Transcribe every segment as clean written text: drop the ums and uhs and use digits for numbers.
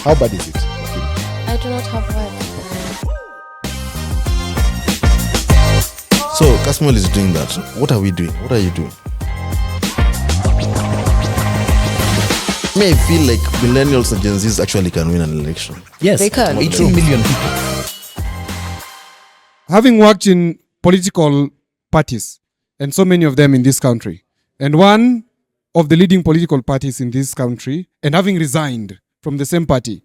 How bad is it? I do not have words. So Kasmuel is doing that. What are we doing? What are you doing? May I feel like millennials and Gen Zs actually can win an election. Yes, They can. 18 million people. Having worked in political parties, and so many of them in this country, and one of the leading political parties in this country, and having resigned from the same party,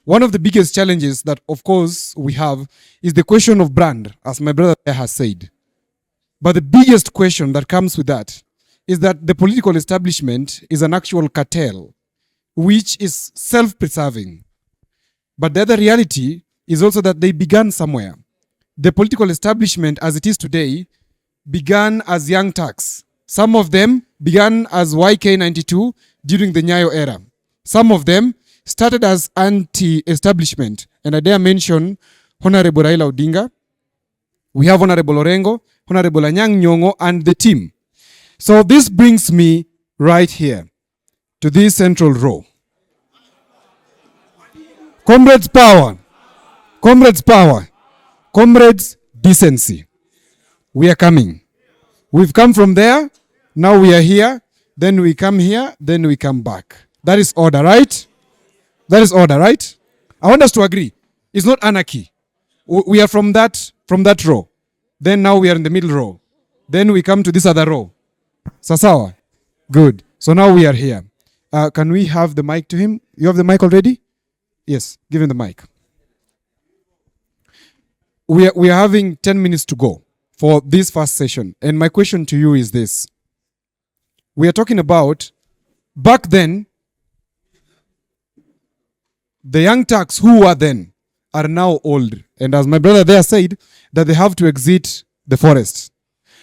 one of the biggest challenges that, of course, we have is the question of brand, as my brother has said. But the biggest question that comes with that is that the political establishment is an actual cartel, which is self-preserving. But the other reality is also that they began somewhere. The political establishment as it is today began as Young Turks. Some of them began as YK92 during the Nyayo era. Some of them started as anti-establishment. And I dare mention Honorable Raila Odinga. We have Honorable Orengo, Honorable Anyang' Nyong'o, and the team. So this brings me right here to this central row. Comrades power. Comrades power. Comrades decency. We are coming. We've come from there. Now we are here. Then we come here. Then we come back. That is order, right? That is order, right? I want us to agree. It's not anarchy. We are from that row. Then now we are in the middle row. Then we come to this other row. Sasawa. Good. So now we are here. Can we have the mic to him? You have the mic already? Yes. Give him the mic. We are having 10 minutes to go for this first session. And my question to you is this. We are talking about back then, the Young Turks who were then are now old. And as my brother there said, that they have to exit the forest.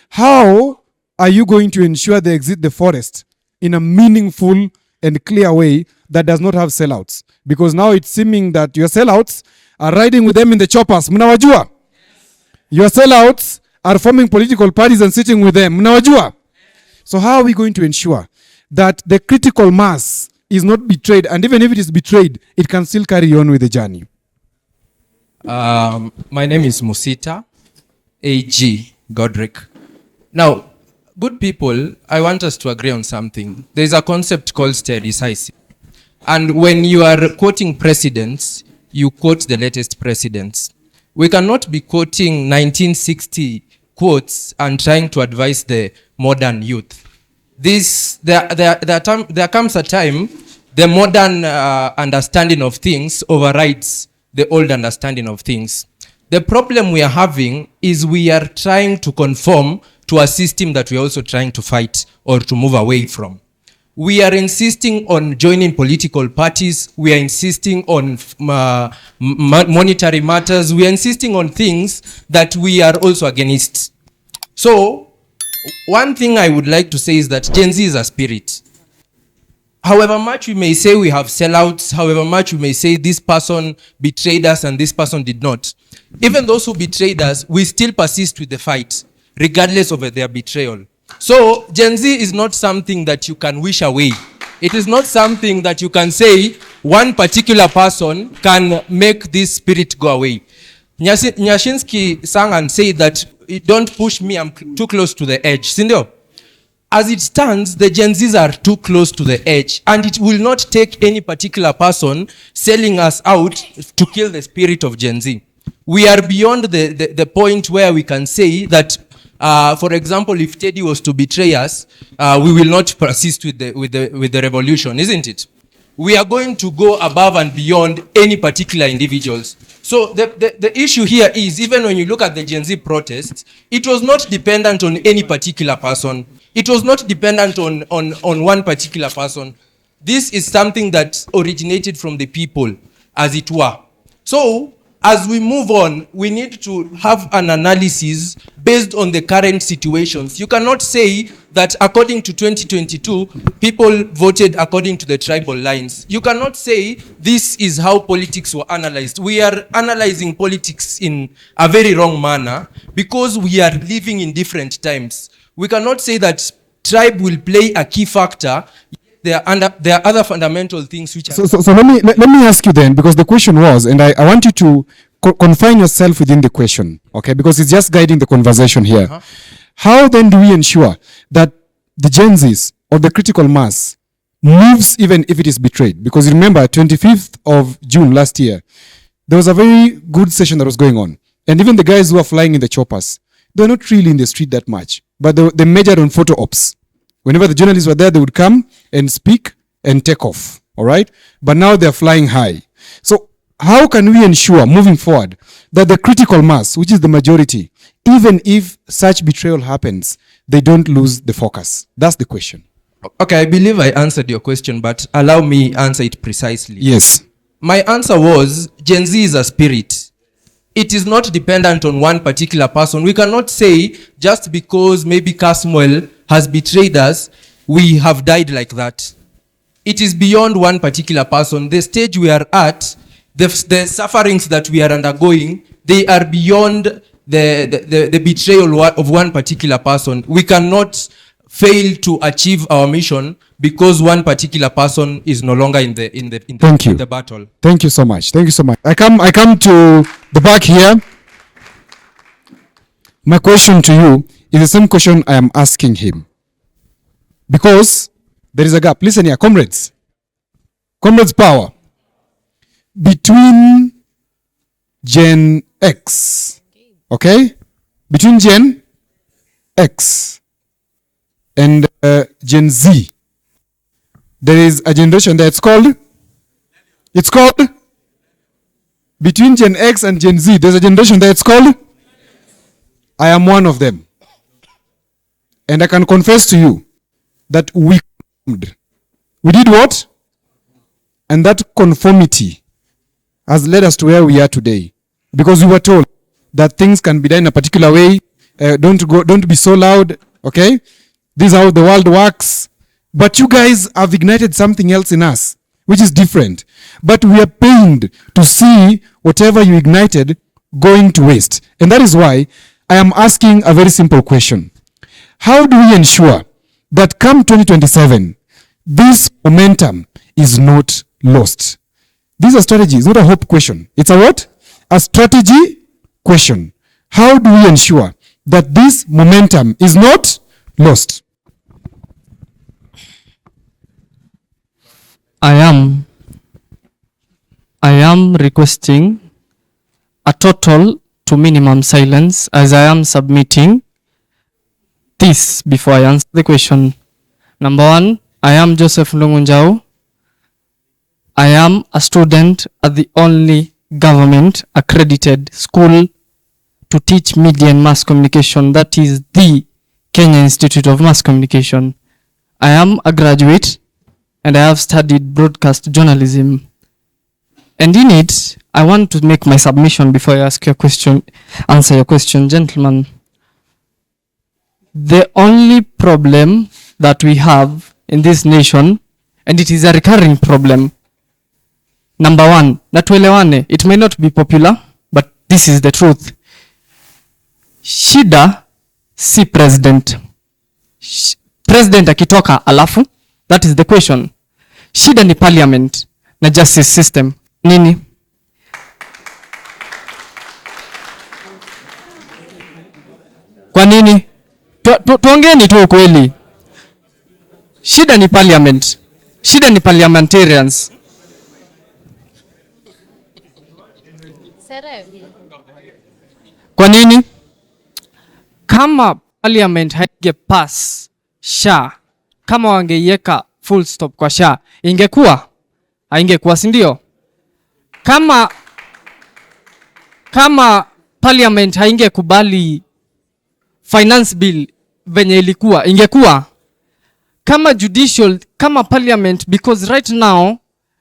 How are you going to ensure they exit the forest in a meaningful and clear way that does not have sellouts? Because now it's seeming that your sellouts are riding with them in the choppers. Mnawajua? Your sellouts are forming political parties and sitting with them. Mnawajua? So how are we going to ensure that the critical mass is not betrayed, and even if it is betrayed, it can still carry on with the journey? My name is Musita A.G. Godric. Now, good people, I want us to agree on something. There is a concept called stare decisis. And when you are quoting presidents, you quote the latest presidents. We cannot be quoting 1960 quotes and trying to advise the modern youth. There comes a time the modern understanding of things overrides the old understanding of things. The problem we are having is we are trying to conform to a system that we are also trying to fight or to move away from. We are insisting on joining political parties. We are insisting on monetary matters. We are insisting on things that we are also against. So, one thing I would like to say is that Gen Z is a spirit. However much we may say we have sellouts, however much we may say this person betrayed us and this person did not, even those who betrayed us, we still persist with the fight, regardless of their betrayal. So, Gen Z is not something that you can wish away. It is not something that you can say one particular person can make this spirit go away. Nyashinsky sang and said that, don't push me, I'm too close to the edge. Sindio? As it stands, the Gen Zs are too close to the edge, and it will not take any particular person selling us out to kill the spirit of Gen Z. We are beyond the point where we can say that, for example, if Teddy was to betray us, we will not persist with the revolution, isn't it? We are going to go above and beyond any particular individuals. So the issue here is, even when you look at the Gen Z protests, it was not dependent on any particular person. It was not dependent on one particular person. This is something that originated from the people, as it were. So, as we move on, we need to have an analysis based on the current situations. You cannot say that according to 2022, people voted according to the tribal lines. You cannot say this is how politics were analyzed. We are analyzing politics in a very wrong manner because we are living in different times. We cannot say that tribe will play a key factor. there are other fundamental things which are... So let me ask you then, because the question was, and I want you to confine yourself within the question, okay? Because it's just guiding the conversation here. How then do we ensure that the Gen Zs or the critical mass moves even if it is betrayed? Because remember, 25th of June last year, there was a very good session that was going on. And even the guys who are flying in the choppers, they were not really in the street that much, but they majored on photo ops. Whenever the journalists were there, they would come and speak and take off, all right? But now they're flying high. So how can we ensure, moving forward, that the critical mass, which is the majority, even if such betrayal happens, they don't lose the focus? That's the question. Okay, I believe I answered your question, but allow me answer it precisely. Yes. My answer was, Gen Z is a spirit. It is not dependent on one particular person. We cannot say, just because maybe Casmuel has betrayed us, we have died like that. It is beyond one particular person. The stage we are at, the sufferings that we are undergoing, they are beyond the betrayal of one particular person. We cannot fail to achieve our mission because one particular person is no longer in the battle. Thank you so much. Thank you so much. I come to the back here. My question to you is the same question I am asking him. Because there is a gap. Listen here, comrades. Comrades power. Between Gen X, okay? Between Gen X and Gen Z, there is a generation that's called, between Gen X and Gen Z, there's a generation that's called, I am one of them. And I can confess to you that we did what? And that conformity has led us to where we are today. Because we were told that things can be done in a particular way. Don't be so loud, okay? This is how the world works. But you guys have ignited something else in us, which is different. But we are pained to see whatever you ignited going to waste. And that is why I am asking a very simple question. How do we ensure that come 2027, this momentum is not lost? This is a strategy. It's not a hope question. It's a what? A strategy question. How do we ensure that this momentum is not lost? I am requesting a total to minimum silence as I am submitting this before I answer the question. Number one, I am Joseph Ndungunjau. I am a student at the only government accredited school to teach media and mass communication, that is the Kenya Institute of Mass Communication. I am a graduate and I have studied broadcast journalism. And in it, I want to make my submission before I answer your question, gentlemen. The only problem that we have in this nation, and it is a recurring problem, number one, natuelewane, it may not be popular, but this is the truth. Shida si president. President akitoka alafu, that is the question. Shida ni parliament na justice system. Nini? Kwa nini? Tuongeni tu ukweli. Shida ni parliament. Shida ni parliamentarians. Kwa nini? Kama parliament hainge pass SHA, kama wangeiweka full stop kwa SHA, ingekuwa? Haingekuwa, si ndio? Kama parliament haingekubali finance bill venye ilikuwa, ingekuwa? Kama judicial, kama parliament, because right now,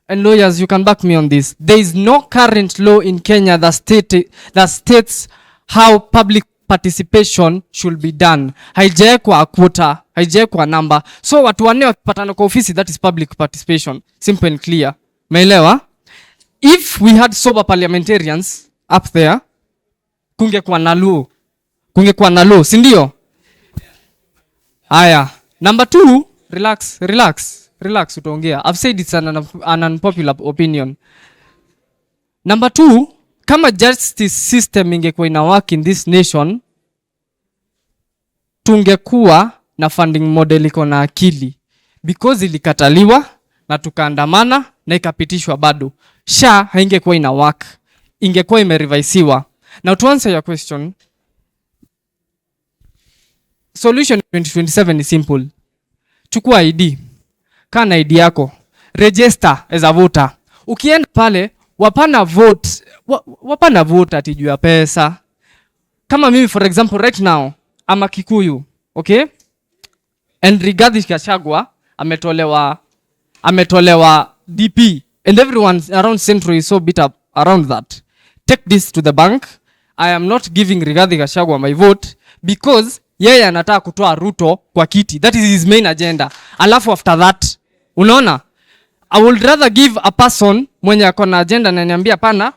and lawyers, you can back me on this, there is no current law in Kenya that states how public participation should be done. Haijawekwa quota, haijawekwa number. So watu wanne wakipatana kwa ofisi, that is public participation. Simple and clear. Umeelewa? If we had sober parliamentarians up there, kungekuwa na law, si ndio? Haya. Number two, relax. relax, utaongea. I've said it's an unpopular opinion. Number 2, kama justice system ingekuwa ina work in this nation, tungekuwa na funding model iko na akili, because ilikataliwa na tukaandamana na ikapitishwa bado. SHA haingekuwa ina work, ingekuwa imerevisiwa. Now to answer your question, solution 2027 is simple. Chukua ID, kana ID yako, register as a voter. Ukienda pale wapana vote ati juu ya pesa. Kama mimi for example right now I'm a Kikuyu, okay? And Rigathi Gachagua ametolewa DP, and everyone around Central is so beat up around that. Take this to the bank. I am not giving Rigathi Gachagua my vote because yeye anataka kutoa Ruto kwa kiti. That is his main agenda. Alafu after that, unaona? I would rather give a person mwenye ako na agenda na niambia pana,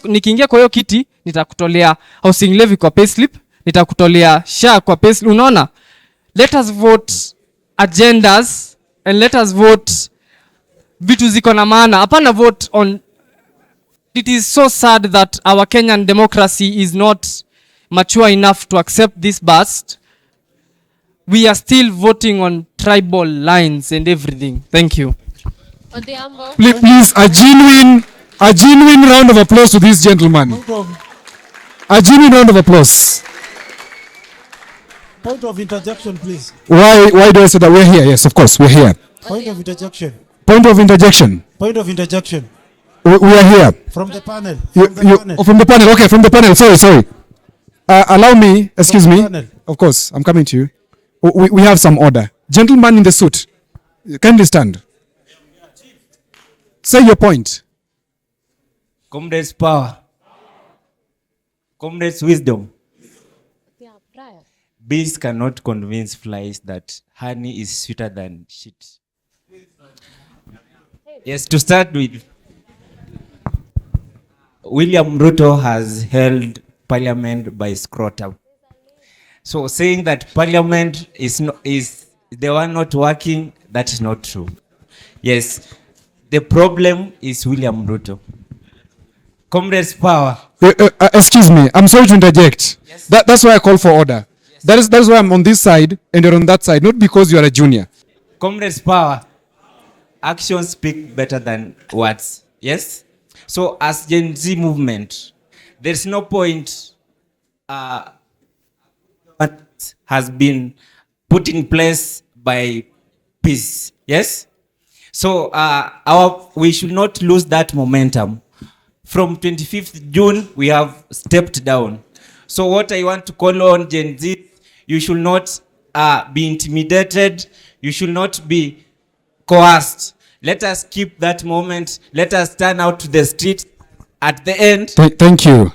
nikiingia kwa hiyo kiti nitakutolea housing levy kwa payslip, nitakutolea SHA kwa payslip. Unaona? Let us vote agendas and let us vote vitu ziko na maana. Hapana vote on. It is so sad that our Kenyan democracy is not mature enough to accept this bust. We are still voting on tribal lines and everything. Thank you. Odhiambo. Please, a genuine round of applause to this gentleman. A genuine round of applause. Point of interjection, please. Why do I say that? We're here. Yes, of course, we're here. Point of interjection. Point of interjection. Point of interjection. We are here. From the panel. From the panel. Okay, from the panel. Sorry. Allow me. Excuse From the me. panel. Of course, I'm coming to you. We have some order. Gentleman in the suit, kindly stand. Say your point. Comrades power. Comrades wisdom. Yeah, Brian. Bees cannot convince flies that honey is sweeter than shit. Yes, to start with, William Ruto has held parliament by scrotum. So saying that parliament is they were not working, that is not true. Yes, the problem is William Ruto. Comrades power. Excuse me, I'm sorry to interject. Yes. That's why I call for order. Yes. That is why I'm on this side and you're on that side, not because you are a junior. Comrades power. Actions speak better than words. Yes? So as Gen Z movement, there's no point what has been put in place by peace. Yes? So we should not lose that momentum. From 25th June, we have stepped down. So what I want to call on Gen Z, you should not be intimidated. You should not be coerced. Let us keep that moment. Let us turn out to the street at the end. Thank you.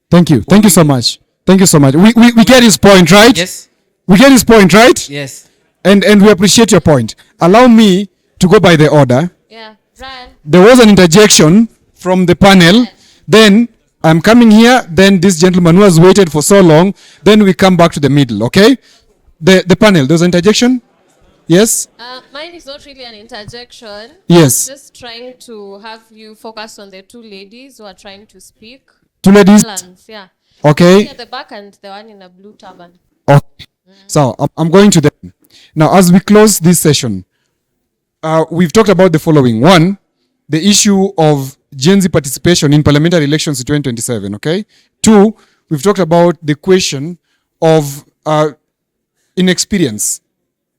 Thank you so much. Thank you so much. We get his point, right? Yes. We get his point, right? Yes. And we appreciate your point. Allow me to go by the order. Yeah, Brian. There was an interjection from the panel. Then I'm coming here. Then this gentleman who has waited for so long. Then we come back to the middle, okay? The panel, there's an interjection? Yes? Mine is not really an interjection. Yes. Just trying to have you focus on the two ladies who are trying to speak. Two ladies? Balance, yeah. Okay. At the back and the one in a blue turban. Okay. So I'm going to them. Now, as we close this session, we've talked about the following. One, the issue of Gen Z participation in parliamentary elections in 2027, okay? Two, we've talked about the question of inexperience,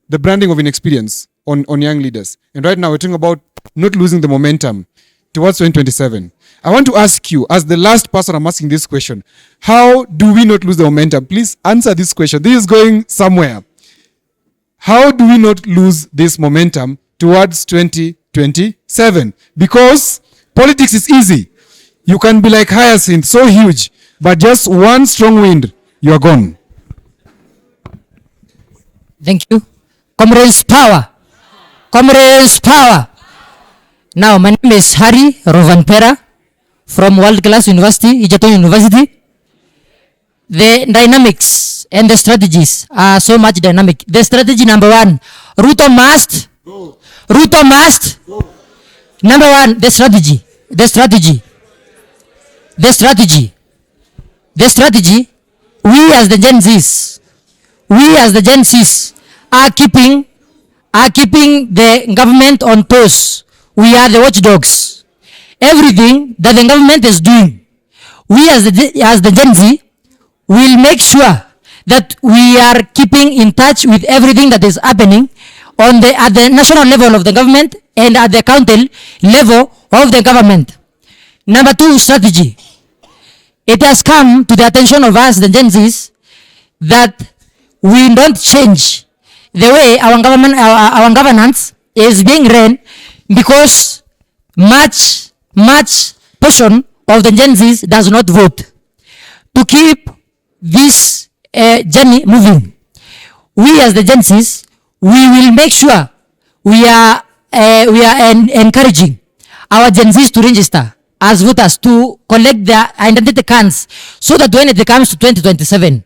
the branding of inexperience on young leaders. And right now we're talking about not losing the momentum towards 2027. I want to ask you, as the last person I'm asking this question, how do we not lose the momentum? Please answer this question. This is going somewhere. How do we not lose this momentum towards 2027? Because politics is easy. You can be like Hyacinth, so huge, but just one strong wind, you are gone. Thank you. Comrades power. Comrades power. Now, my name is Hari Rovanpera from World Class University, Egerton University. The dynamics and the strategies are so much dynamic. The strategy number one, Ruto must Ruto must. Number one, the strategy. The strategy. The strategy. The strategy. We as the Gen Zs, are keeping the government on toes. We are the watchdogs. Everything that the government is doing, we as the Gen Z will make sure that we are keeping in touch with everything that is happening at the national level of the government and at the county level of the government. Number two, strategy. It has come to the attention of us, the Gen Zs, that we don't change the way our governance is being run, because much portion of the Gen Zs does not vote. To keep this journey moving, we as the Gen Zs, we will make sure we are encouraging our Gen Zs to register as voters, to collect their identity cards, so that when it comes to 2027,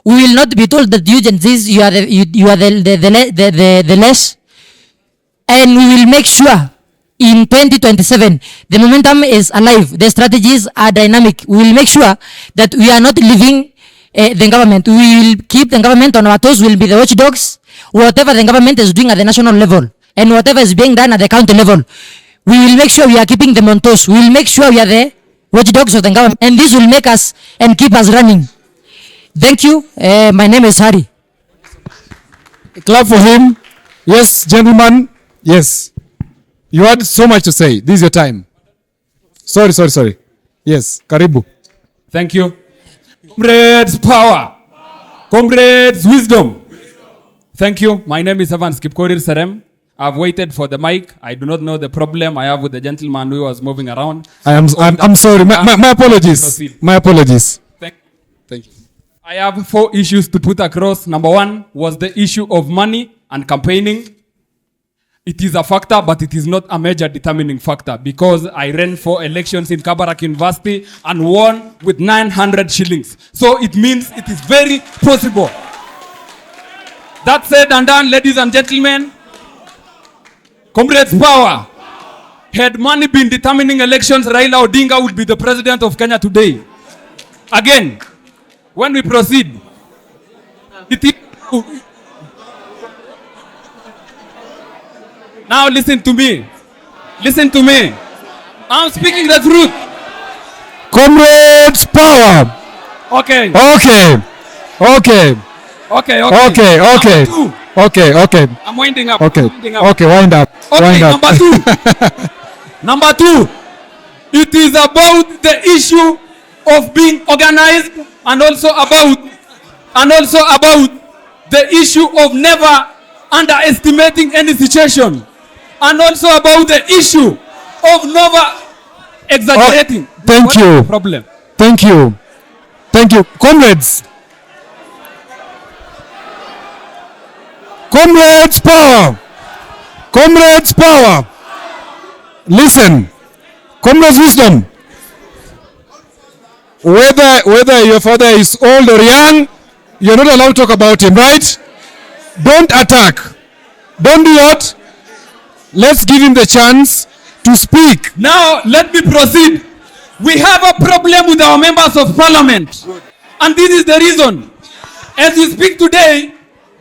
we will not be told that you Gen Zs, you are the less, and we will make sure in 2027 the momentum is alive, the strategies are dynamic. We will make sure that we are not leaving the government. We will keep the government on our toes. We will be the watchdogs. Whatever the government is doing at the national level and whatever is being done at the county level, we will make sure we are keeping them on toes. We will make sure we are the watchdogs of the government, and this will make us and keep us running. Thank you. My name is Hari. Clap for him. Yes, gentlemen. Yes. You had so much to say. This is your time. Sorry. Yes, Karibu. Thank you. Comrades power. Comrades wisdom. Thank you. My name is Evans Kipkorir Serem. I've waited for the mic. I do not know the problem I have with the gentleman who was moving around. I'm sorry. My apologies. Proceed. My apologies. Thank you. I have 4 issues to put across. Number 1 was the issue of money and campaigning. It is a factor, but it is not a major determining factor, because I ran 4 elections in Kabarak University and won with 900 shillings. So it means it is very possible. That said and done, ladies and gentlemen, comrades power. Had money been determining elections, Raila Odinga would be the president of Kenya today. Again, when we proceed, now listen to me. I'm speaking the truth. Comrades power. Okay. I'm winding up. Wind up. Number 2. It is about the issue of being organized, and also about the issue of never underestimating any situation, and also about the issue of never exaggerating. Thank What you. is the problem? Thank you. Comrades power. Listen. Comrades wisdom. Whether your father is old or young, you're not allowed to talk about him, right? Don't attack. Don't do what? Let's give him the chance to speak. Now let me proceed. We have a problem with our members of parliament, and this is the reason. As we speak today,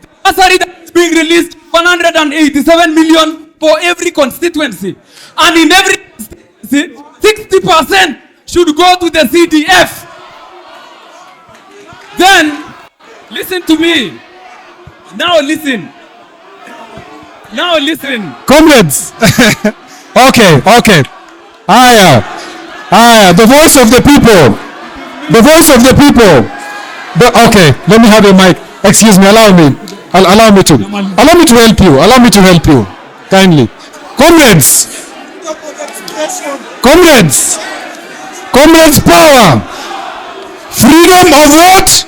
the bursary that is being released, 187 million for every constituency, and in every constituency, 60% should go to the CDF. Then, listen to me. Now listen. Comrades. Okay. The voice of the people. Okay, let me have a mic. Excuse me, allow me to help you. Kindly. Comrades power. Freedom of what?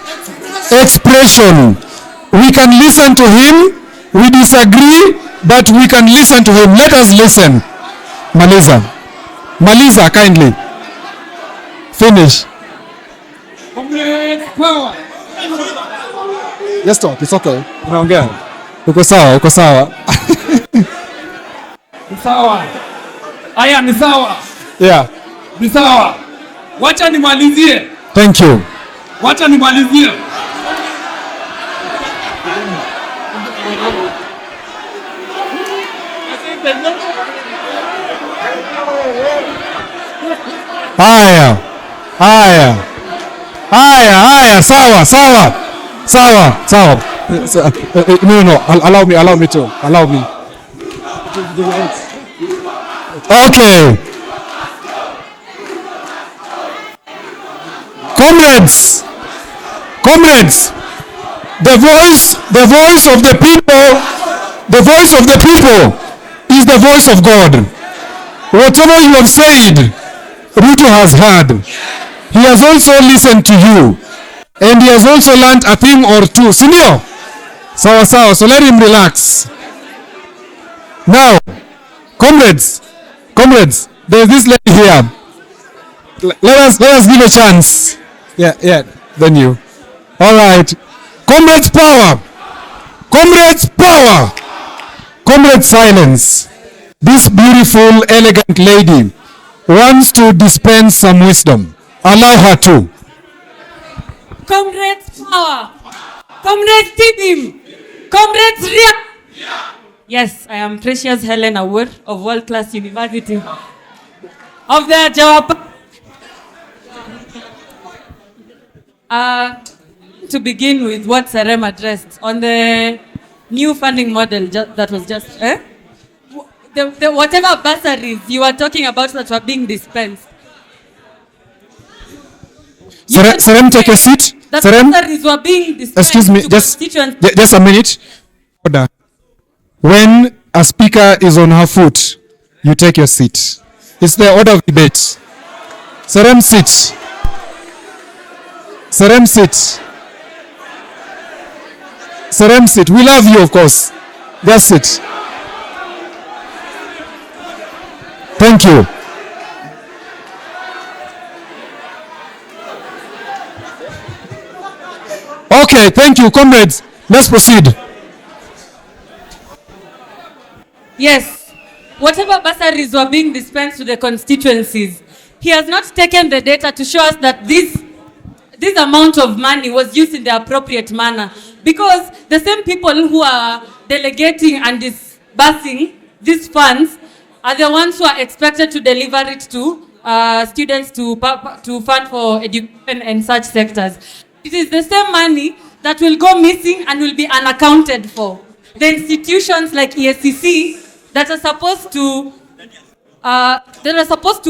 Expression. We can listen to him. We disagree, but we can listen to him. Let us listen. Maliza, kindly. Finish. Comrades power. Yes, talk. It's okay. Unaongea. Uko sawa. Ni sawa. Aya, ni sawa. Yeah. Ni sawa. Wacha nimalizie. Thank you. Wacha nimalizie. Haya. Haya. Haya, haya, sawa, sawa. Sawa, sawa. No, allow me to. Allow me. Okay. Comrades, the voice of the people is the voice of God. Whatever you have said, Ruto has heard. He has also listened to you, and he has also learned a thing or two. Senior, sawa, so let him relax. Now, comrades, there's this lady here. Let us give a chance. Yeah, then you. All right. Comrades power. Comrades silence. This beautiful, elegant lady wants to dispense some wisdom. Allow her to. Comrades power. Comrades Tibim. Comrades Ria. Yes, I am Precious Helen Award of World Class University of the Jawapa. To begin with what Serem addressed on the new funding model that was just, the whatever bursaries you are talking about that were being dispensed. Serem, take a seat. That Serem, bursaries were being dispensed. excuse me, to just constituents. a minute. Order. When a speaker is on her foot, you take your seat. It's the order of debate. Serem, sit. Serem, sit. Serem, sit. We love you, of course. Just sit. Thank you. Okay, thank you, comrades. Let's proceed. Yes, whatever bursaries were being dispensed to the constituencies, he has not taken the data to show us that this amount of money was used in the appropriate manner, because the same people who are delegating and disbursing these funds are the ones who are expected to deliver it to students to fund for education and such sectors. It is the same money that will go missing and will be unaccounted for. The institutions like ESCC that are supposed to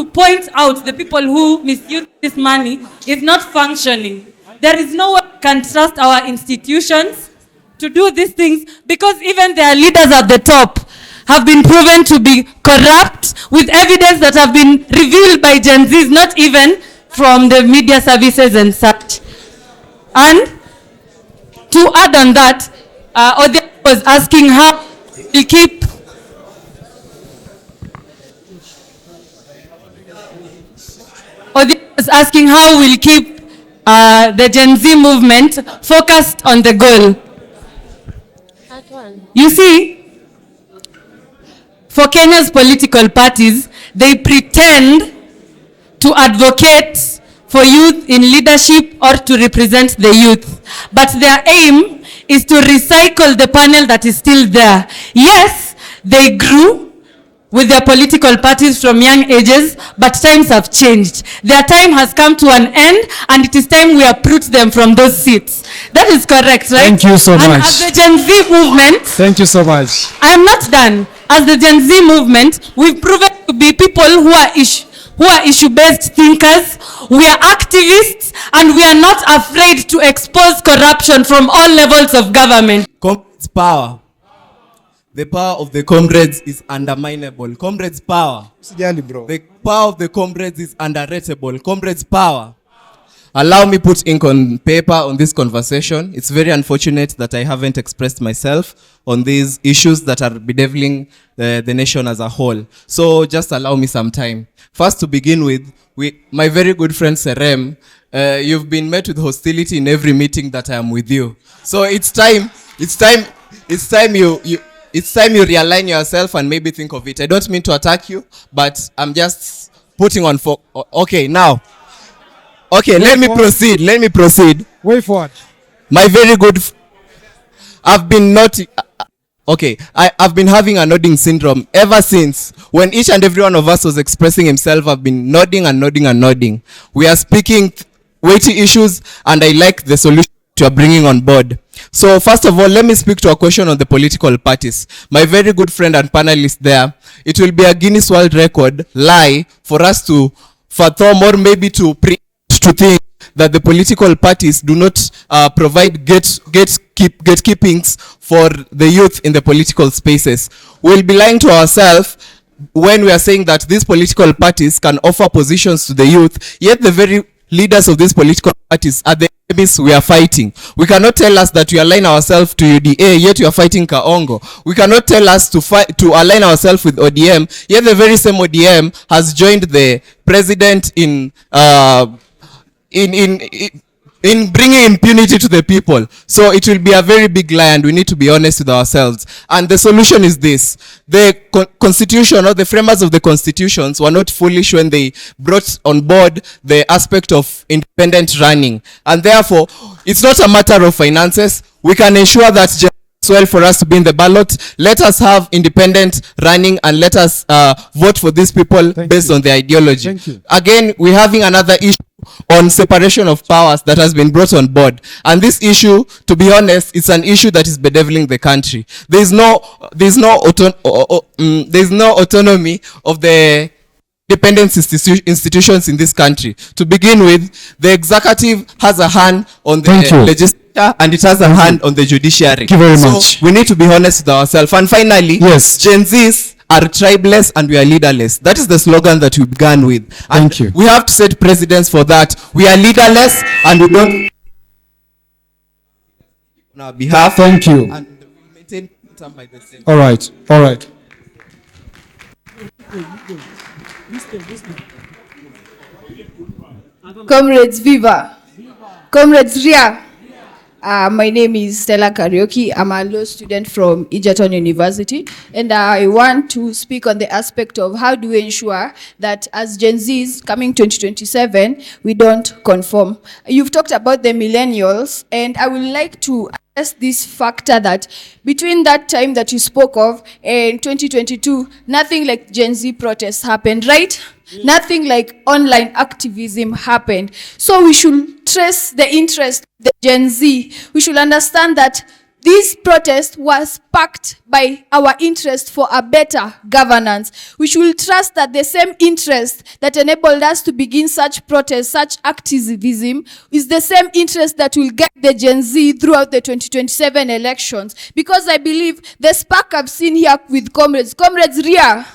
point out the people who misuse this money is not functioning. There is no way we can trust our institutions to do these things, because even their leaders at the top have been proven to be corrupt, with evidence that have been revealed by Gen Zs, not even from the media services and such. And to add on that, Odia was asking how we keep the Gen Z movement focused on the goal. That one. You see, for Kenya's political parties, they pretend to advocate for youth in leadership or to represent the youth. But their aim is to recycle the panel that is still there. Yes, they grew with their political parties from young ages, but times have changed. Their time has come to an end, and it is time we uproot them from those seats. That is correct, right? Thank you so and much. As the Gen Z movement, Thank you so much. I am not done. As the Gen Z movement, we've proven to be people who are issue-based thinkers. We are activists, and we are not afraid to expose corruption from all levels of government. Comrades power. The power of the comrades is underminable. Comrades power. The power of the comrades is underratable. Comrades power. Allow me put ink on paper on this conversation. It's very unfortunate that I haven't expressed myself on these issues that are bedeviling the nation as a whole. So just allow me some time. First, to begin with, my very good friend Serem, you've been met with hostility in every meeting that I am with you. So it's time it's time you realign yourself and maybe think of it. I don't mean to attack you, but I'm just putting on for. Okay, now. Okay, let me proceed. Way forward. My very good. I've been naughty. Okay, I've been having a nodding syndrome ever since. When each and every one of us was expressing himself, I've been nodding and nodding and nodding. We are speaking weighty issues, and I like the solution you are bringing on board. So first of all, let me speak to a question on the political parties. My very good friend and panelist there, it will be a Guinness World Record lie for us to fathom or maybe to think that the political parties do not provide gatekeepings for the youth in the political spaces. We'll be lying to ourselves when we are saying that these political parties can offer positions to the youth, yet the very leaders of these political parties are the enemies we are fighting. We cannot tell us that we align ourselves to UDA, yet we are fighting Kaongo. We cannot tell us to align ourselves with ODM, yet the very same ODM has joined the president in bringing impunity to the people. So it will be a very big lie, and we need to be honest with ourselves. And the solution is this: the constitution, or the framers of the constitutions, were not foolish when they brought on board the aspect of independent running. And therefore, it's not a matter of finances. We can ensure that well for us to be in the ballot. Let us have independent running, and let us vote for these people based on their ideology. Thank you. Again, we're having another issue on separation of powers that has been brought on board. And this issue, to be honest, it's an issue that is bedeviling the country. There's no autonomy of the independent institutions in this country. To begin with, the executive has a hand on the legislature, and it has a hand on the judiciary. Thank you very much. We need to be honest with ourselves. And finally, yes, Gen Zs are tribeless and we are leaderless. That is the slogan that we began with. And thank you. We have to set precedents for that. We are leaderless and we don't on our behalf. Thank you. And we maintain term by the same. All right. All right. Comrades Viva. Comrades Ria. My name is Stella Karaoke. I'm a law student from Egerton University, and I want to speak on the aspect of how do we ensure that as Gen Zs coming 2027, we don't conform. You've talked about the millennials, and I would like to address this factor that between that time that you spoke of in 2022, nothing like Gen Z protests happened, right? Nothing like online activism happened. So we should trace the interest of the Gen Z. We should understand that this protest was sparked by our interest for a better governance. We should trust that the same interest that enabled us to begin such protests, such activism, is the same interest that will guide the Gen Z throughout the 2027 elections. Because I believe the spark I've seen here with Comrades Ria,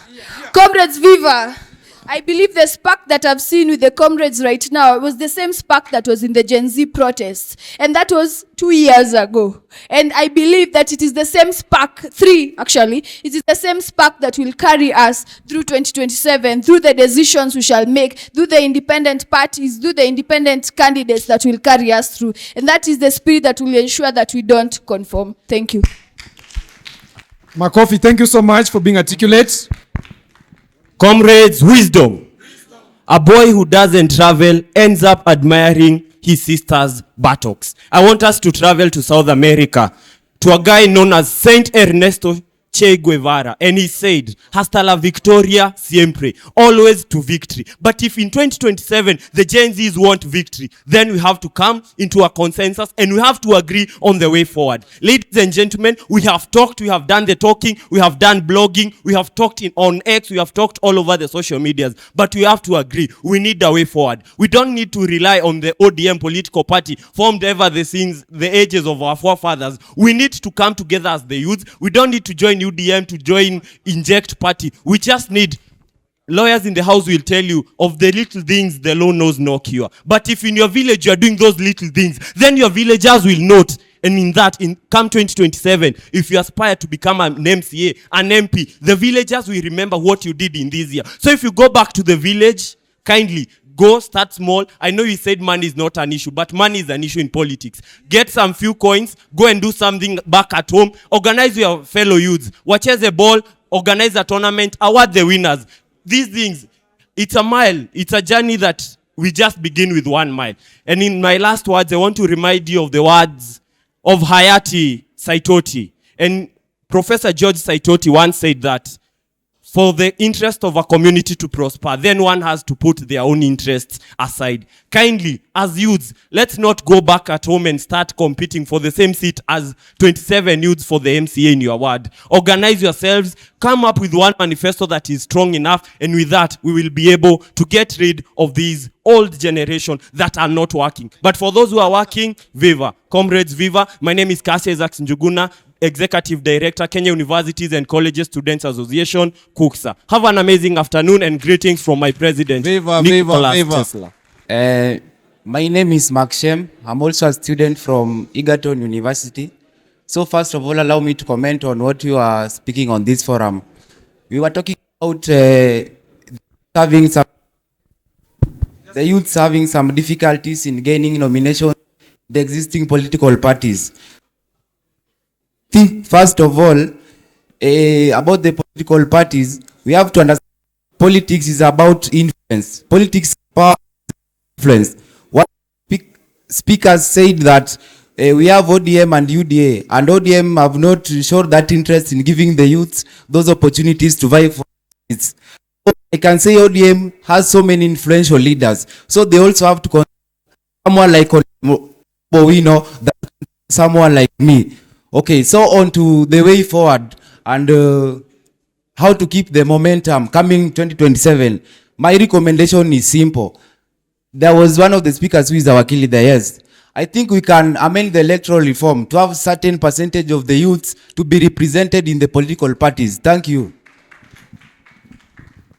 Comrades Viva, I believe the spark that I've seen with the comrades right now was the same spark that was in the Gen Z protests. And that was 2 years ago. And I believe that it is the same spark, 3 actually, it is the same spark that will carry us through 2027, through the decisions we shall make, through the independent parties, through the independent candidates that will carry us through. And that is the spirit that will ensure that we don't conform. Thank you. Makofi, thank you so much for being articulate. Comrades, wisdom. A boy who doesn't travel ends up admiring his sister's buttocks. I want us to travel to South America to a guy known as Saint Ernesto Che Guevara, and he said, hasta la victoria siempre, always to victory. But if in 2027 the Gen Zs want victory, then we have to come into a consensus and we have to agree on the way forward. Ladies and gentlemen, we have talked, we have done the talking, we have done blogging, we have talked on X, we have talked all over the social medias, but we have to agree, we need a way forward. We don't need to rely on the ODM political party formed ever since the ages of our forefathers. We need to come together as the youth. We don't need to join UDM, to join Inject Party. We just need lawyers in the house will tell you of the little things the law knows no cure. But if in your village you are doing those little things, then your villagers will note. And in that, come 2027, if you aspire to become an MCA, an MP, the villagers will remember what you did in this year. So if you go back to the village, kindly Go start small. I know you said money is not an issue, but money is an issue in politics. Get some few coins, go and do something back at home. Organize your fellow youths. Wacheze ball, organize a tournament, award the winners. These things, it's a mile. It's a journey that we just begin with 1 mile. And in my last words, I want to remind you of the words of Hayati Saitoti. And Professor George Saitoti once said that for the interest of a community to prosper, then one has to put their own interests aside. Kindly, as youths, let's not go back at home and start competing for the same seat as 27 youths for the MCA in your ward. Organize yourselves, come up with one manifesto that is strong enough, and with that, we will be able to get rid of these old generation that are not working. But for those who are working, viva. Comrades, viva. My name is Kasi Isaac Njuguna, Executive Director, Kenya Universities and Colleges Students Association, KUKSA. Have an amazing afternoon and greetings from my president, Nicholas Tesla. My name is Mark Shem. I'm also a student from Egerton University. So first of all, allow me to comment on what you are speaking on this forum. We were talking about the youth having some difficulties in gaining nomination, the existing political parties. Think first of all about the political parties, we have to understand politics is about influence. Politics is power, influence. What speakers said that we have ODM and UDA, and ODM have not shown that interest in giving the youths those opportunities to vie for it. I can say ODM has so many influential leaders, so they also have to consider someone like Bowino, someone like me. Okay, so on to the way forward and how to keep the momentum coming 2027. My recommendation is simple. There was one of the speakers who is our Wakili there, yes. I think we can amend the electoral reform to have certain percentage of the youths to be represented in the political parties. Thank you.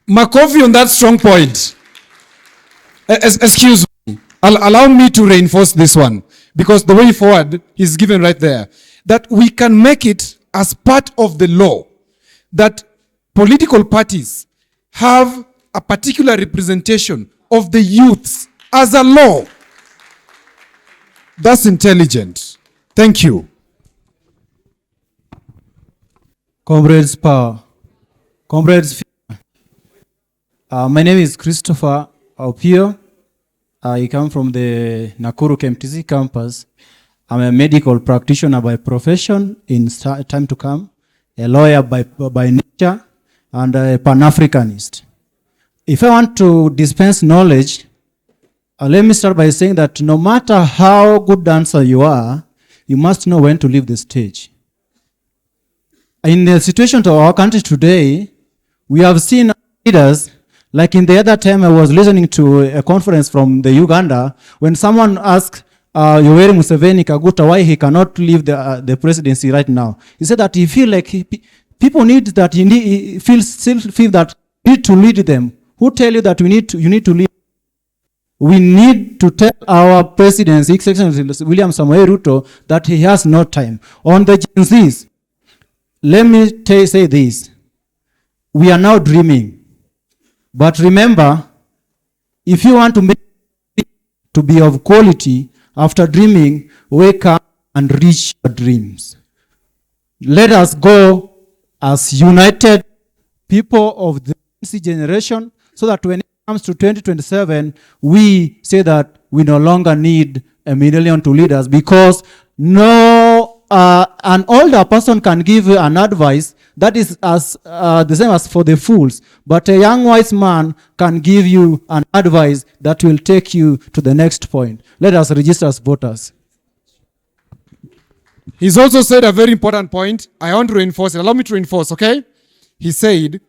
Makofi on that strong point. Excuse me. Allow me to reinforce this one, because the way forward is given right there. That we can make it as part of the law that political parties have a particular representation of the youths as a law. That's intelligent. Thank you. Comrades Power. Comrades, my name is Christopher Opio. I come from the Nakuru KMTC campus. I'm a medical practitioner by profession in time to come, a lawyer by nature, and a Pan-Africanist. If I want to dispense knowledge, let me start by saying that no matter how good dancer you are, you must know when to leave the stage. In the situation of our country today, we have seen leaders, like in the other time I was listening to a conference from the Uganda, when someone asked Yoweri Museveni Kaguta why he cannot leave the presidency right now. He said that he feel like people need that, still feel that you need to lead them. Who tell you that you need to lead? We need to tell our president, Excellency William Samoei Ruto, that he has no time. On the Gen Zs, let me say this. We are now dreaming. But remember, if you want to make it to be of quality, after dreaming, wake up and reach your dreams. Let us go as united people of the generation, so that when it comes to 2027, we say that we no longer need a millennium to lead us, because an older person can give you an advice that is as the same as for the fools, but a young wise man can give you an advice that will take you to the next point. Let us register as voters. He's also said a very important point. I want to reinforce it. Allow me to reinforce, okay? He said,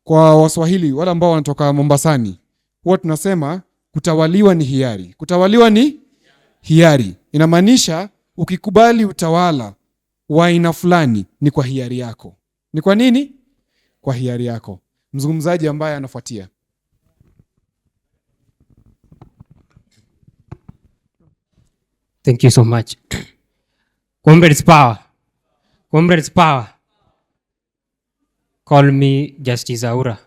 kwa Waswahili, wale ambao wanatoka Mombasani, huwa tunasema kutawaliwa ni hiari. Kutawaliwa ni hiari. Inamaanisha ukikubali utawala wa aina fulani ni kwa hiari yako. Ni kwa nini? Kwa hiari yako. Mzungumzaji ambaye anafuatia. Thank you so much. Comrades Power. Comrades Power. Call me Justice Aura.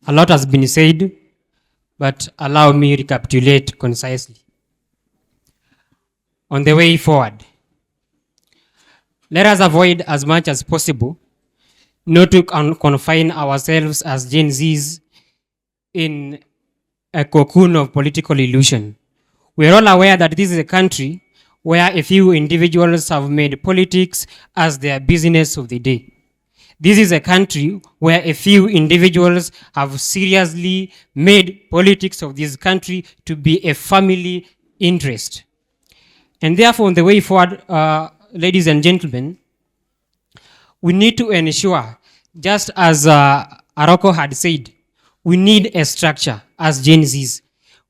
A lot has been said but allow me recapitulate concisely. On the way forward, let us avoid as much as possible not to confine ourselves as Gen Zs in a cocoon of political illusion. We are all aware that this is a country where a few individuals have made politics as their business of the day. This is a country where a few individuals have seriously made politics of this country to be a family interest. And therefore, on the way forward, ladies and gentlemen, we need to ensure, just as Aroko had said, we need a structure as Gen Zs.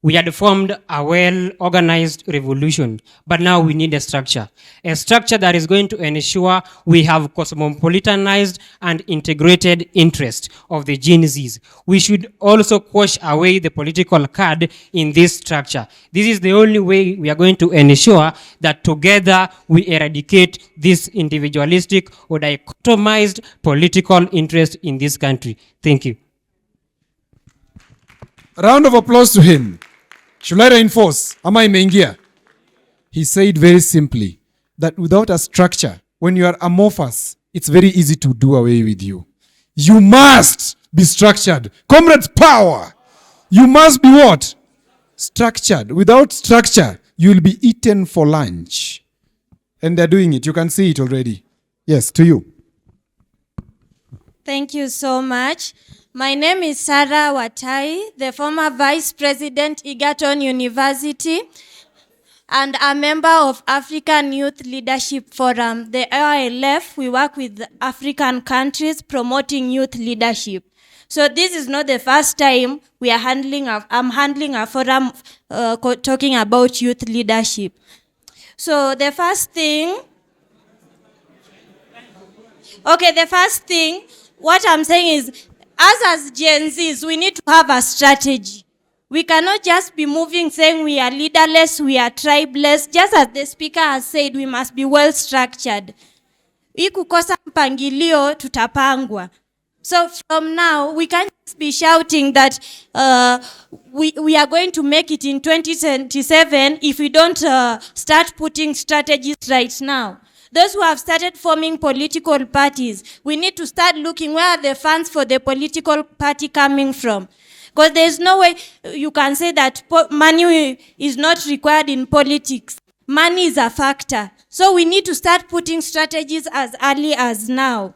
We had formed a well-organized revolution, but now we need a structure that is going to ensure we have cosmopolitanized and integrated interest of the Gen Zs. We should also quash away the political card in this structure. This is the only way we are going to ensure that together we eradicate this individualistic or dichotomized political interest in this country. Thank you. Round of applause to him. Should I reinforce? Ama imeingia? He said very simply that without a structure, when you are amorphous, it's very easy to do away with you. You must be structured. Comrades, power! You must be what? Structured. Without structure, you will be eaten for lunch. And they're doing it. You can see it already. Yes, to you. Thank you so much. My name is Sarah Watai, the former Vice President, Egerton University, and a member of African Youth Leadership Forum. The AILF, we work with African countries promoting youth leadership. So this is not the first time I'm handling a forum talking about youth leadership. So the first thing, what I'm saying is, as Gen Zs, we need to have a strategy. We cannot just be moving saying we are leaderless, we are tribeless. Just as the speaker has said, we must be well structured. Hii kukosa mpangilio tutapangwa. So from now, we can't just be shouting that we are going to make it in 2027 if we don't start putting strategies right now. Those who have started forming political parties, we need to start looking where are the funds for the political party coming from. Because there's no way you can say that money is not required in politics. Money is a factor. So we need to start putting strategies as early as now.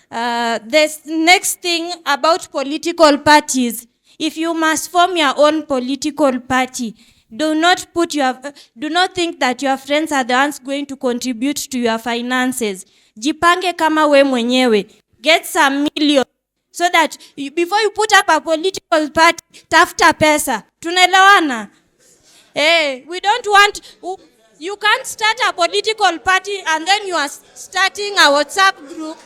The next thing about political parties, if you must form your own political party, do not think that your friends are the ones going to contribute to your finances. Jipange kama we mwenyewe. Get some millions so that before you put up a political party, tafuta pesa. Tunaelewana? We don't want, you can't start a political party and then you are starting a WhatsApp group.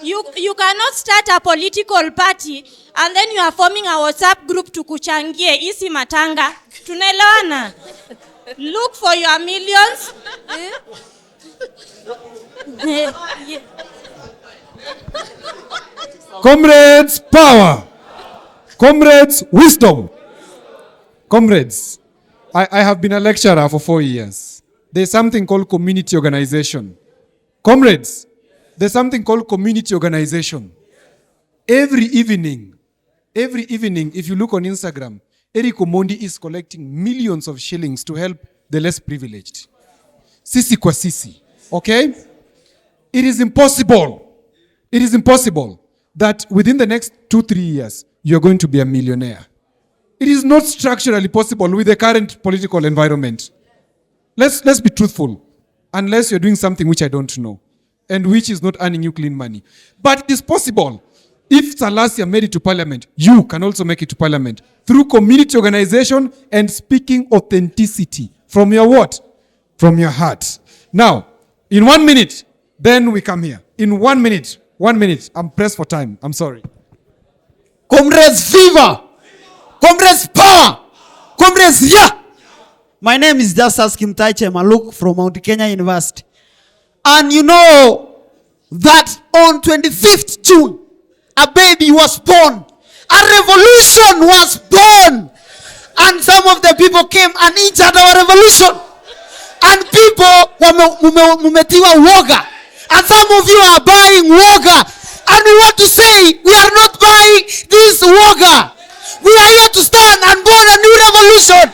You cannot start a political party and then you are forming a WhatsApp group to kuchangie isi matanga. Tunaelewana? Look for your millions. Comrades, power. Comrades, wisdom. Comrades, I have been a lecturer for 4 years. There's something called community organization. Comrades, there's something called community organization. Every evening, if you look on Instagram, Eric Omondi is collecting millions of shillings to help the less privileged. Sisi kwa sisi. Okay? It is impossible that within the next 2-3 years, you're going to be a millionaire. It is not structurally possible with the current political environment. Let's be truthful. Unless you're doing something which I don't know, and which is not earning you clean money. But it is possible. If Salasia made it to parliament, you can also make it to parliament through community organization and speaking authenticity from your what? From your heart. Now, in 1 minute, then we come here. In 1 minute, I'm pressed for time. I'm sorry. Comrades, fever! Comrades, power! Comrades, yeah! My name is Justus Kimtaiche Maluk from Mount Kenya University. And you know that on 25th June a baby was born. A revolution was born. And some of the people came and injured our revolution. And people mumetiwa woga. And some of you are buying woga. And we want to say, we are not buying this woga. We are here to stand and born a new revolution.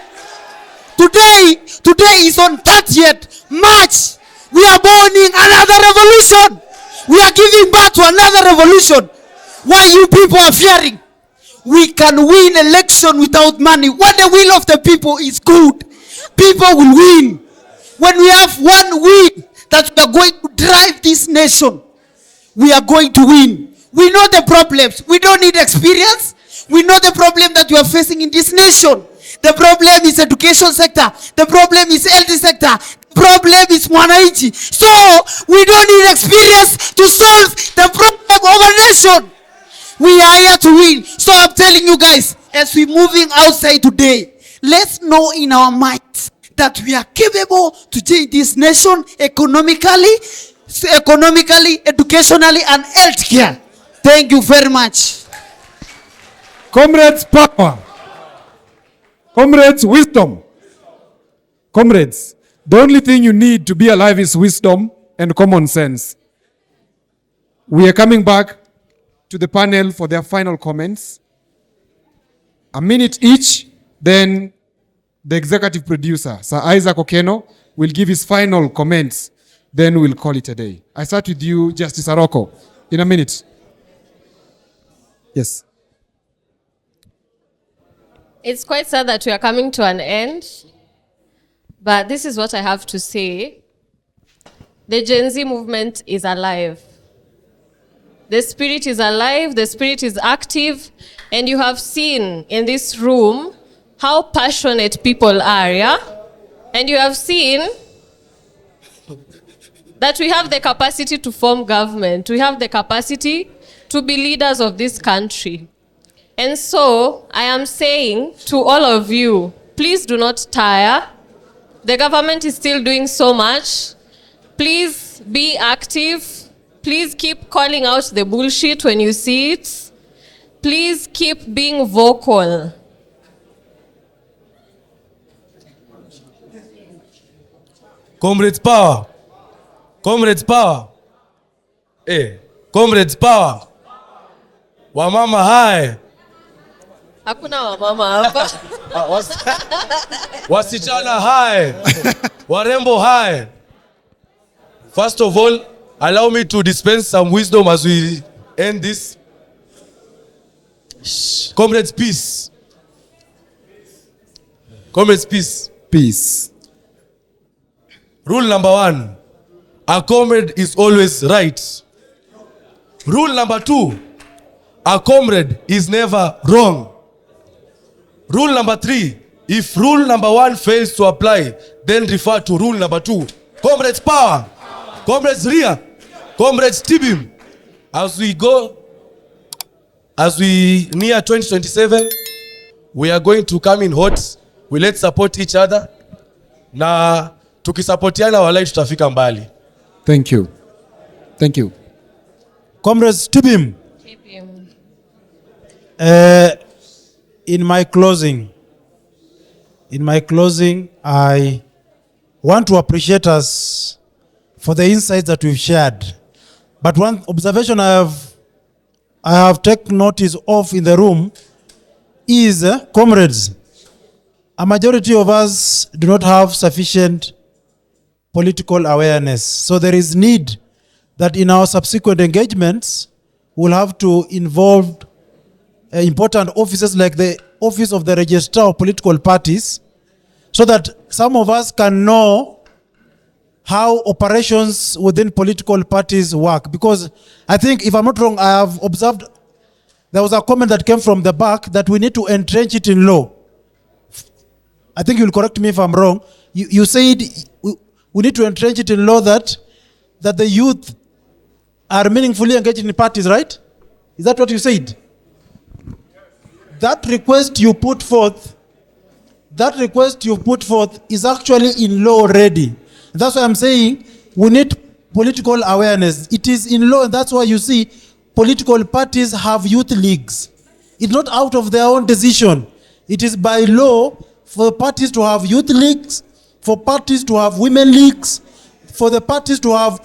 Today is on 30th March. We are borning another revolution. We are giving birth to another revolution. Why you people are fearing? We can win election without money. When the will of the people is good, people will win. When we have one will that we are going to drive this nation, we are going to win. We know the problems. We don't need experience. We know the problem that you are facing in this nation. The problem is education sector. The problem is health sector. The problem is mwananchi. So we don't need experience to solve the problem of a nation. We are here to win. So I'm telling you guys, as we're moving outside today, let's know in our minds that we are capable to change this nation economically, educationally, and healthcare. Thank you very much. Comrades, power. Comrades, wisdom. Comrades, the only thing you need to be alive is wisdom and common sense. We are coming back to the panel for their final comments. A minute each, then the executive producer, Sir Isaac Okeno, will give his final comments. Then we'll call it a day. I start with you, Justice Aroko, in a minute. Yes. It's quite sad that we are coming to an end, but this is what I have to say. The Gen Z movement is alive. The spirit is alive, the spirit is active, and you have seen in this room how passionate people are, yeah? And you have seen that we have the capacity to form government. We have the capacity to be leaders of this country. And so I am saying to all of you, please do not tire. The government is still doing so much. Please be active. Please keep calling out the bullshit when you see it. Please keep being vocal. Comrades power. Comrades power. Eh, comrades power. Wamama hai. Hakuna wamama hapa. Wasichana hai. Warembo hai. First of all, allow me to dispense some wisdom as we end this. Comrades, peace. Comrades, peace. Peace. Rule number 1, a comrade is always right. Rule number 2, a comrade is never wrong. Rule number 3, if rule number 1 fails to apply, then refer to rule number 2. Comrades power. Comrades rear. Comrades Tibim. As we near 2027, we are going to come in hot. We let's support each other. Na tukisupportiana walai tutafika mbali. Thank you. Thank you. Comrades Tibim. In my closing, I want to appreciate us for the insights that we've shared. But one observation I have taken notice of in the room is, comrades, a majority of us do not have sufficient political awareness. So there is need that in our subsequent engagements, we'll have to involve important offices like the Office of the Registrar of Political Parties, so that some of us can know how operations within political parties work. Because I think, if I'm not wrong, I have observed there was a comment that came from the back that we need to entrench it in law. I think you'll correct me if I'm wrong. You said we need to entrench it in law that the youth are meaningfully engaged in parties, right? Is that what you said? That request you put forth is actually in law already. That's why I'm saying we need political awareness. It is in law, and that's why you see political parties have youth leagues. It's not out of their own decision. It is by law for parties to have youth leagues, for parties to have women leagues, for the parties to have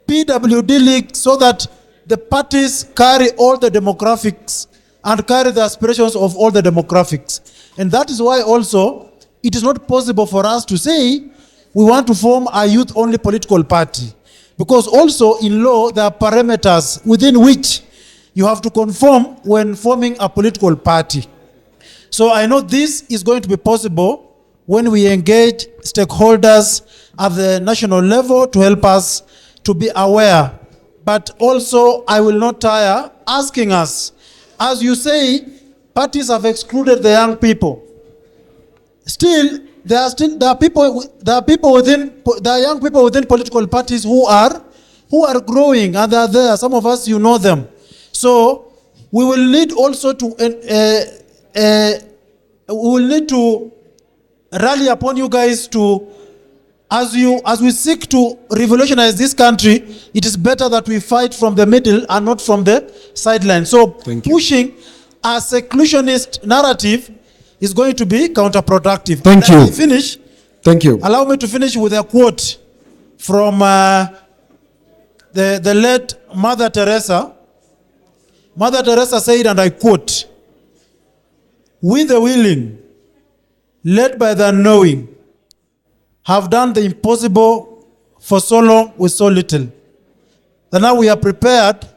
PWD leagues, so that the parties carry all the demographics and carry the aspirations of all the demographics. And that is why also it is not possible for us to say we want to form a youth-only political party. Because also in law, there are parameters within which you have to conform when forming a political party. So I know this is going to be possible when we engage stakeholders at the national level to help us to be aware. But also, I will not tire asking us, as you say, parties have excluded the young people. Still, there are young people within political parties who are growing, and they are there. Some of us, you know them. So we will need also to rally upon you guys to, as we seek to revolutionize this country, it is better that we fight from the middle and not from the sideline. So pushing a seclusionist narrative is going to be counterproductive. Thank you. Finish. Thank you. Allow me to finish with a quote from the late Mother Teresa. Mother Teresa said, and I quote, "We the willing, led by the unknowing, have done the impossible for so long with so little, that now we are prepared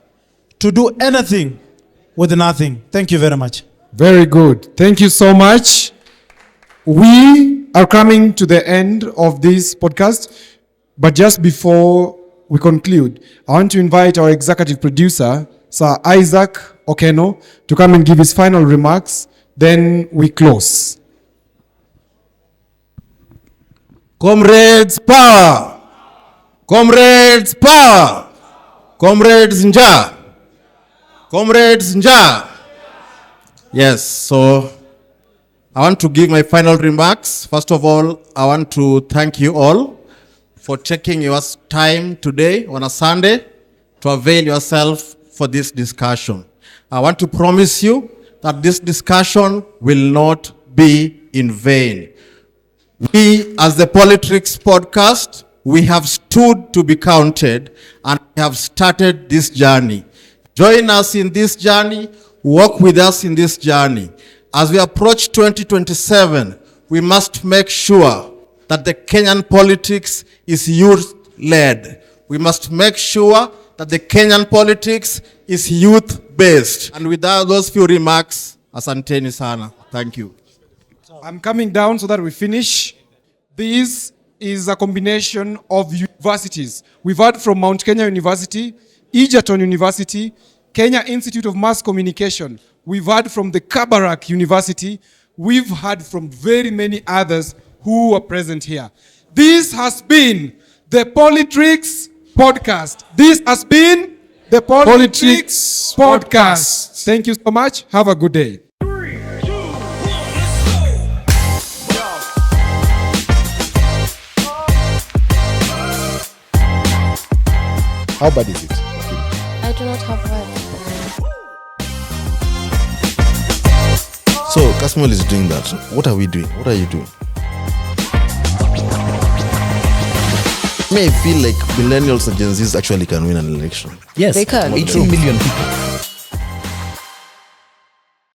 to do anything with nothing." Thank you very much. Very good. Thank you so much. We are coming to the end of this podcast, but just before we conclude, I want to invite our executive producer, Sir Isaac Okeno, to come and give his final remarks. Then we close. Comrades, power! Comrades, power! Comrades, nja! Comrades, nja! Yes, so I want to give my final remarks. First of all, I want to thank you all for taking your time today on a Sunday to avail yourself for this discussion. I want to promise you that this discussion will not be in vain. We, as the Politics Podcast, we have stood to be counted and have started this journey. Join us in this journey, walk with us in this journey. As we approach 2027, we must make sure that the Kenyan politics is youth-led. We must make sure that the Kenyan politics is youth-based. And with those few remarks, asanteni sana. Thank you. I'm coming down so that we finish. This is a combination of universities. We've heard from Mount Kenya University, Egerton University, Kenya Institute of Mass Communication. We've heard from the Kabarak University. We've heard from very many others who are present here. This has been the Politics Podcast. This has been the Politics Podcast. Thank you so much. Have a good day. How bad is it? I do not have words. So Kasmuel is doing that. What are we doing? What are you doing? May I feel like millennials and Gen Zs actually can win an election. Yes, They can. 18 million people.